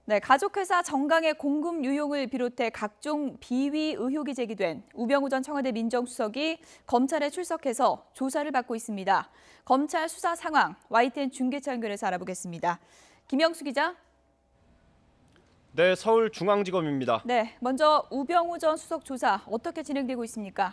네, 가족회사 정강의 공급 유용을 비롯해 각종 비위 의혹이 제기된 우병우 전 청와대 민정수석이 검찰에 출석해서 조사를 받고 있습니다. 검찰 수사 상황, YTN 중계차 연결해서 알아보겠습니다. 김영수 기자. 네, 서울중앙지검입니다. 네, 먼저 우병우 전 수석 조사 어떻게 진행되고 있습니까?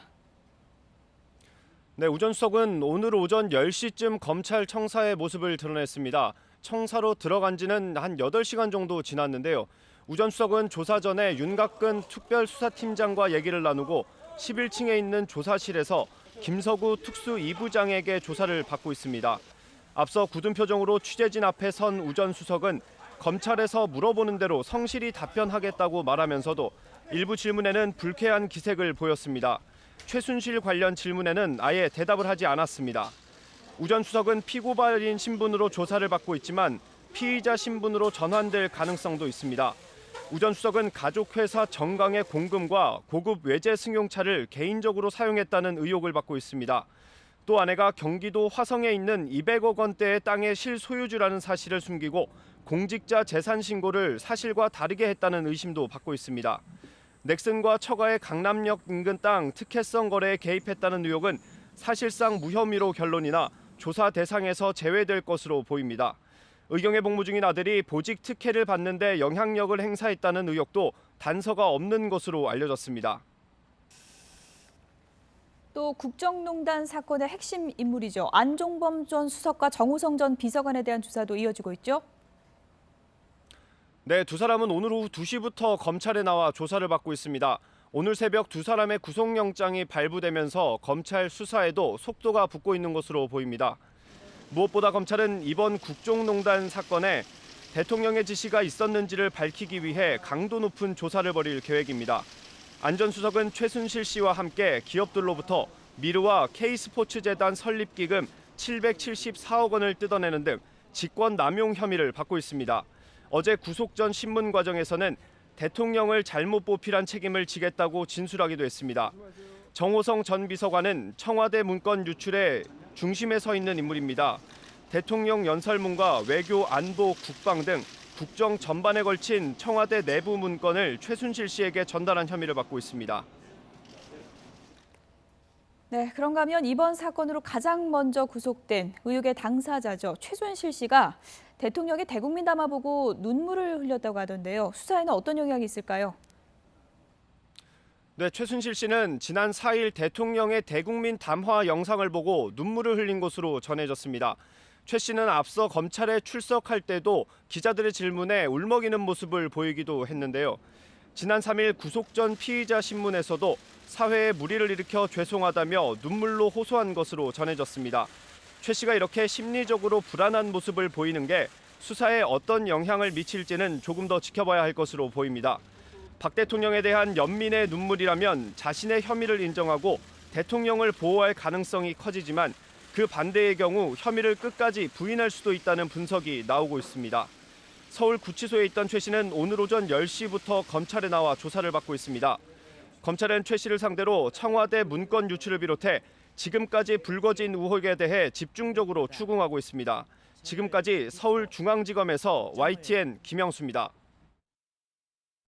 네, 우 전 수석은 오늘 오전 10시쯤 검찰 청사의 모습을 드러냈습니다. 청사로 들어간 지는 한 8시간 정도 지났는데요. 우 전 수석은 조사 전에 윤곽근 특별수사팀장과 얘기를 나누고 11층에 있는 조사실에서 김서구 특수 2부장에게 조사를 받고 있습니다. 앞서 굳은 표정으로 취재진 앞에 선 우 전 수석은 검찰에서 물어보는 대로 성실히 답변하겠다고 말하면서도 일부 질문에는 불쾌한 기색을 보였습니다. 최순실 관련 질문에는 아예 대답을 하지 않았습니다. 우 전 수석은 피고발인 신분으로 조사를 받고 있지만 피의자 신분으로 전환될 가능성도 있습니다. 우 전 수석은 가족회사 정강의 공금과 고급 외제 승용차를 개인적으로 사용했다는 의혹을 받고 있습니다. 또 아내가 경기도 화성에 있는 200억 원대의 땅의 실소유주라는 사실을 숨기고 공직자 재산 신고를 사실과 다르게 했다는 의심도 받고 있습니다. 넥슨과 처가의 강남역 인근 땅 특혜성 거래에 개입했다는 의혹은 사실상 무혐의로 결론이나 조사 대상에서 제외될 것으로 보입니다. 의경에 복무 중인 아들이 보직 특혜를 받는 데 영향력을 행사했다는 의혹도 단서가 없는 것으로 알려졌습니다. 또 국정농단 사건의 핵심 인물이죠. 안종범 전 수석과 정호성 전 비서관에 대한 조사도 이어지고 있죠. 네, 두 사람은 오늘 오후 2시부터 검찰에 나와 조사를 받고 있습니다. 오늘 새벽 두 사람의 구속영장이 발부되면서 검찰 수사에도 속도가 붙고 있는 것으로 보입니다. 무엇보다 검찰은 이번 국정농단 사건에 대통령의 지시가 있었는지를 밝히기 위해 강도 높은 조사를 벌일 계획입니다. 안 전 수석은 최순실 씨와 함께 기업들로부터 미르와 K스포츠재단 설립기금 774억 원을 뜯어내는 등 직권 남용 혐의를 받고 있습니다. 어제 구속 전 신문 과정에서는 대통령을 잘못 뽑히란 책임을 지겠다고 진술하기도 했습니다. 정호성 전 비서관은 청와대 문건 유출에 중심에 서 있는 인물입니다. 대통령 연설문과 외교, 안보, 국방 등 국정 전반에 걸친 청와대 내부 문건을 최순실 씨에게 전달한 혐의를 받고 있습니다. 네, 그런가 하면 이번 사건으로 가장 먼저 구속된 의혹의 당사자죠. 최순실 씨가 대통령의 대국민 담화 보고 눈물을 흘렸다고 하던데요. 수사에는 어떤 영향이 있을까요? 네, 최순실 씨는 지난 4일 대통령의 대국민 담화 영상을 보고 눈물을 흘린 것으로 전해졌습니다. 최 씨는 앞서 검찰에 출석할 때도 기자들의 질문에 울먹이는 모습을 보이기도 했는데요. 지난 3일 구속 전 피의자 신문에서도 사회에 무리를 일으켜 죄송하다며 눈물로 호소한 것으로 전해졌습니다. 최 씨가 이렇게 심리적으로 불안한 모습을 보이는 게 수사에 어떤 영향을 미칠지는 조금 더 지켜봐야 할 것으로 보입니다. 박 대통령에 대한 연민의 눈물이라면 자신의 혐의를 인정하고 대통령을 보호할 가능성이 커지지만 그 반대의 경우 혐의를 끝까지 부인할 수도 있다는 분석이 나오고 있습니다. 서울 구치소에 있던 최 씨는 오늘 오전 10시부터 검찰에 나와 조사를 받고 있습니다. 검찰은 최 씨를 상대로 청와대 문건 유출을 비롯해 지금까지 불거진 의혹에 대해 집중적으로 추궁하고 있습니다. 지금까지 서울중앙지검에서 YTN 김영수입니다.